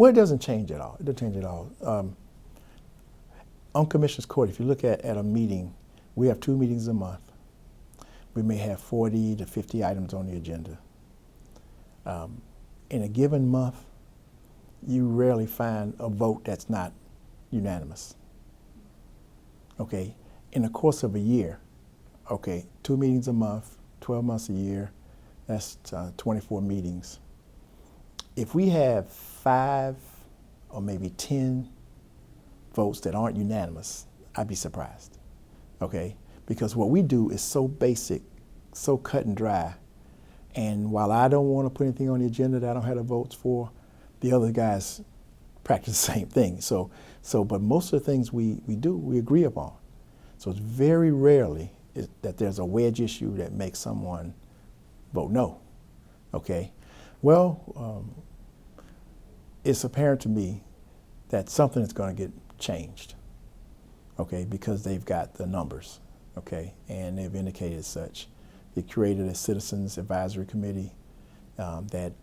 Well, it doesn't change at all. It doesn't change at all. On Commissioner's Court, if you look at a meeting, we have 2 meetings a month. We may have 40 to 50 items on the agenda. In a given month, you rarely find a vote that's not unanimous. Okay, in the course of a year, okay, 2 meetings a month, 12 months a year, that's 24 meetings. If we have 5 or maybe 10 votes that aren't unanimous, I'd be surprised, okay? Because what we do is so basic, so cut and dry, and while I don't want to put anything on the agenda that I don't have the votes for, the other guys practice the same thing. But most of the things we do, we agree upon. So it's very rarely that there's a wedge issue that makes someone vote no, okay? Well, it's apparent to me that something is going to get changed, okay, because they've got the numbers, okay, and they've indicated such. They created a Citizens Advisory Committee that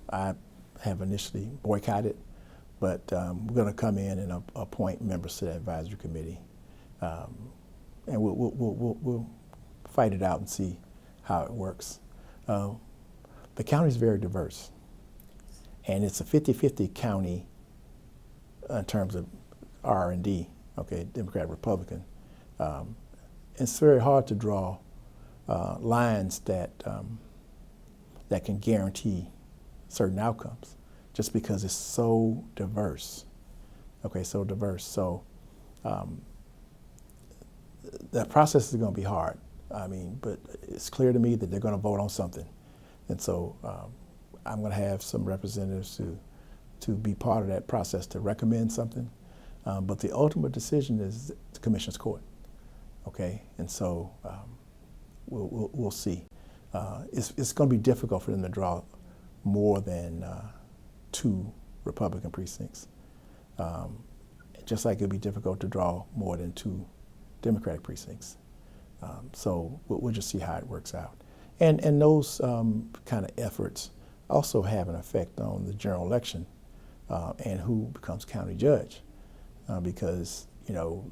I have initially boycotted, but we're going to come in and appoint members to that advisory committee, and we'll fight it out and see how it works. The county is very diverse, and it's a 50-50 county in terms of R&D, okay, Democrat, Republican. It's very hard to draw lines that that can guarantee certain outcomes, just because it's so diverse. Okay, so diverse. So that process is going to be hard. I mean, but it's clear to me that they're going to vote on something, and so I'm going to have some representatives to be part of that process to recommend something. But the ultimate decision is the Commissioner's Court. Okay, and so we'll see. It's going to be difficult for them to draw more than 2 Republican precincts, just like it'll be difficult to draw more than 2 Democratic precincts. So we'll just see how it works out. And those kind of efforts also have an effect on the general election and who becomes county judge, because you know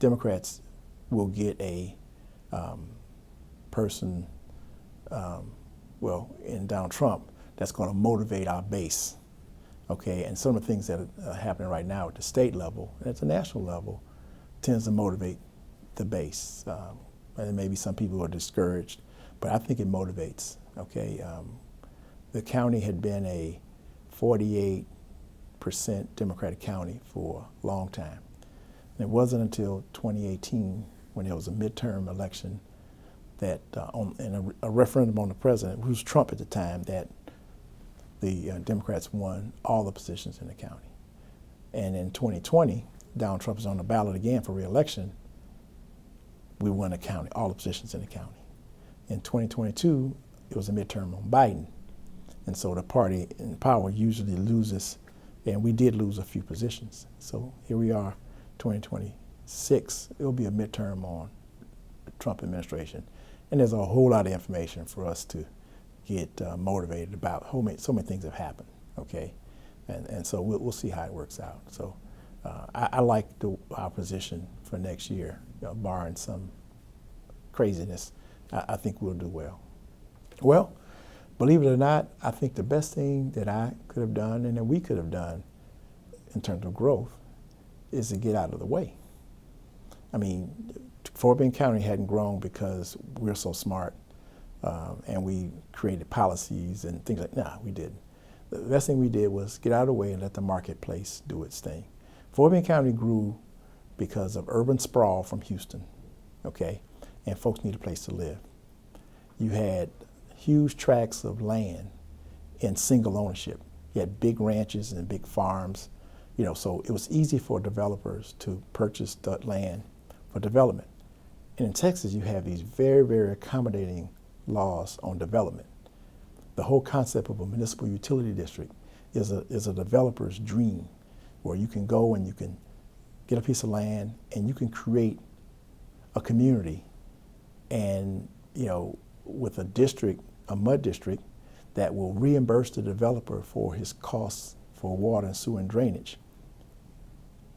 Democrats will get a person, well, in Donald Trump, that's going to motivate our base. Okay, and some of the things that are happening right now at the state level and at the national level tends to motivate the base. And maybe some people are discouraged, but I think it motivates. Okay, the county had been a 48% Democratic county for a long time. And it wasn't until 2018, when there was a midterm election, that in a referendum on the president, who was Trump at the time, that the Democrats won all the positions in the county. And in 2020, Donald Trump is on the ballot again for re-election. We won the county, all the positions in the county. In 2022, it was a midterm on Biden. And so the party in power usually loses, and we did lose a few positions. So here we are, 2026, it'll be a midterm on the Trump administration. And there's a whole lot of information for us to get motivated about. So many things have happened, okay? And so we'll see how it works out. So I like our position for next year, barring some craziness. I think we'll do well. Well, believe it or not, I think the best thing that I could have done and that we could have done in terms of growth is to get out of the way. I mean, Fort Bend County hadn't grown because we're so smart and we created policies and things like that. Nah, we didn't. The best thing we did was get out of the way and let the marketplace do its thing. Fort Bend County grew because of urban sprawl from Houston, okay? And folks need a place to live. You had huge tracts of land in single ownership. You had big ranches and big farms, so it was easy for developers to purchase the land for development. And in Texas, you have these very, very accommodating laws on development. The whole concept of a municipal utility district is a developer's dream, where you can go and you can get a piece of land and you can create a community. And with a district, a mud district, that will reimburse the developer for his costs for water and sewer and drainage.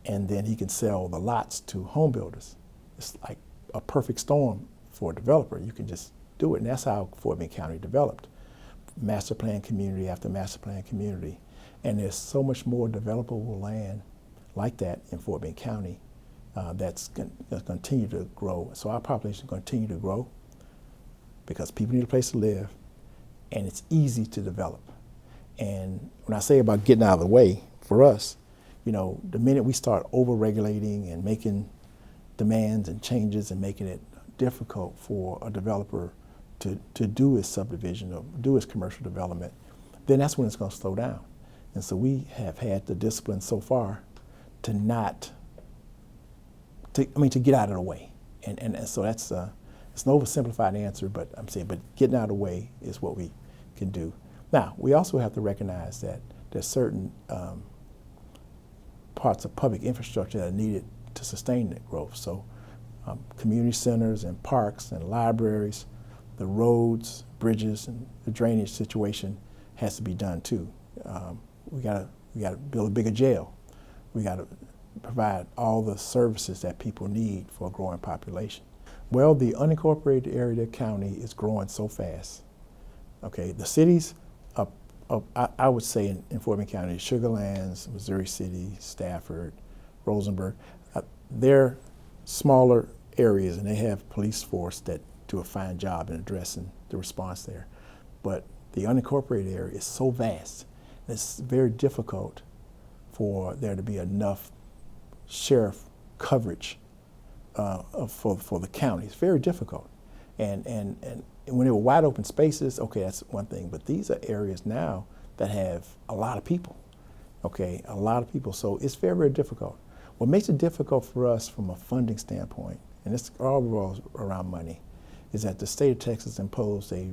And then he can sell the lots to home builders. It's like a perfect storm for a developer. You can just do it, and that's how Fort Bend County developed. Master plan community after master plan community. And there's so much more developable land like that in Fort Bend County that's going to continue to grow. So our population is going to continue to grow because people need a place to live, and it's easy to develop. And when I say about getting out of the way, for us, you know, the minute we start over-regulating and making demands and changes and making it difficult for a developer to do his subdivision or do his commercial development, then that's when it's going to slow down. And so we have had the discipline so far to to get out of the way. And so that's, it's an oversimplified answer, but I'm saying, but getting out of the way is what we can do. Now, we also have to recognize that there's certain parts of public infrastructure that are needed to sustain that growth. So community centers and parks and libraries, the roads, bridges, and the drainage situation has to be done too. We gotta build a bigger jail. We gotta provide all the services that people need for a growing population. Well, the unincorporated area of the county is growing so fast. Okay, the cities, I would say in Fort Bend County, Sugar Lands, Missouri City, Stafford, Rosenberg, they're smaller areas and they have police force that do a fine job in addressing the response there. But the unincorporated area is so vast, it's very difficult for there to be enough sheriff coverage for the county. It's very difficult. And when they were wide open spaces, okay, that's one thing, but these are areas now that have a lot of people, okay, a lot of people, so it's very, very difficult. What makes it difficult for us from a funding standpoint, and it's all revolves around money, is that the state of Texas imposed a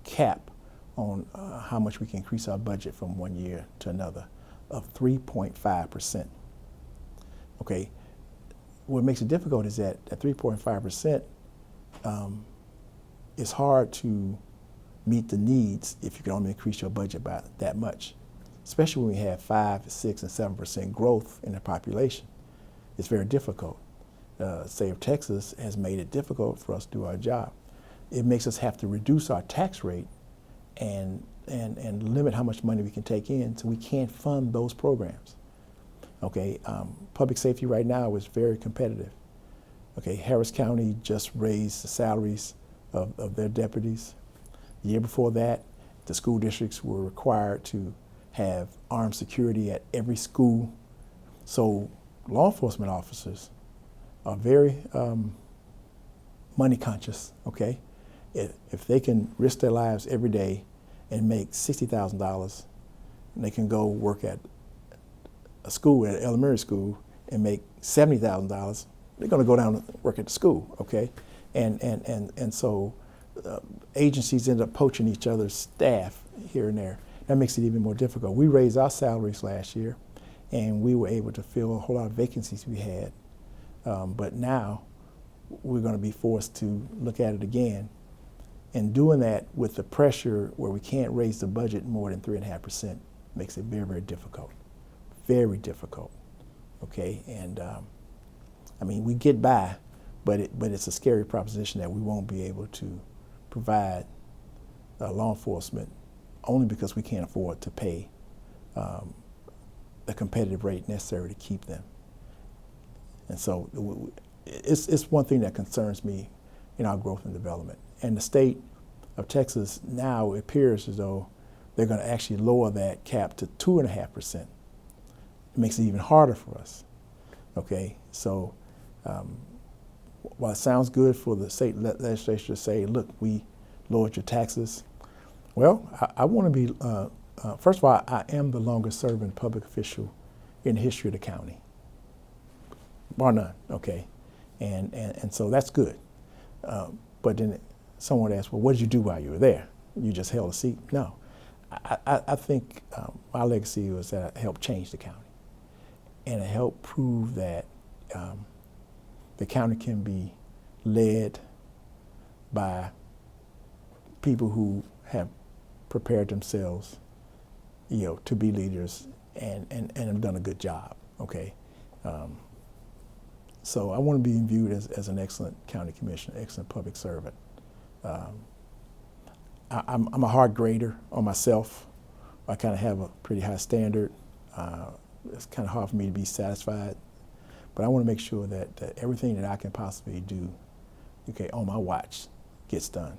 cap on how much we can increase our budget from one year to another of 3.5%. Okay, what makes it difficult is that at 3.5%, it's hard to meet the needs if you can only increase your budget by that much, especially when we have 5, 6, and 7% growth in the population. It's very difficult. The state of Texas has made it difficult for us to do our job. It makes us have to reduce our tax rate and limit how much money we can take in, so we can't fund those programs. Okay, public safety right now is very competitive. Okay, Harris County just raised the salaries of their deputies. The year before that, the school districts were required to have armed security at every school. So law enforcement officers are very money conscious, okay? If they can risk their lives every day and make $60,000, and they can go work at a school, at an elementary school, and make $70,000, they're going to go down and work at the school, okay? And so agencies end up poaching each other's staff here and there. That makes it even more difficult. We raised our salaries last year, and we were able to fill a whole lot of vacancies we had. But now we're going to be forced to look at it again. And doing that with the pressure where we can't raise the budget more than 3.5% makes it very, very difficult. Very difficult, okay? And I mean, we get by, but it's a scary proposition that we won't be able to provide law enforcement only because we can't afford to pay the competitive rate necessary to keep them. And so it's one thing that concerns me in our growth and development. And the state of Texas now, it appears as though they're going to actually lower that cap to 2.5%. It makes it even harder for us, okay? So while it sounds good for the state legislature to say, look, we lowered your taxes, well, I want to be, first of all, I am the longest serving public official in the history of the county, bar none, okay? And so that's good. But then someone asked, well, what did you do while you were there? You just held a seat? No. I think my legacy was that I helped change the county. And it helped prove that the county can be led by people who have prepared themselves, to be leaders and have done a good job, okay? So I want to be viewed as an excellent county commissioner, excellent public servant. I'm a hard grader on myself. I kind of have a pretty high standard. It's kind of hard for me to be satisfied, but I want to make sure that everything that I can possibly do, okay, on my watch gets done.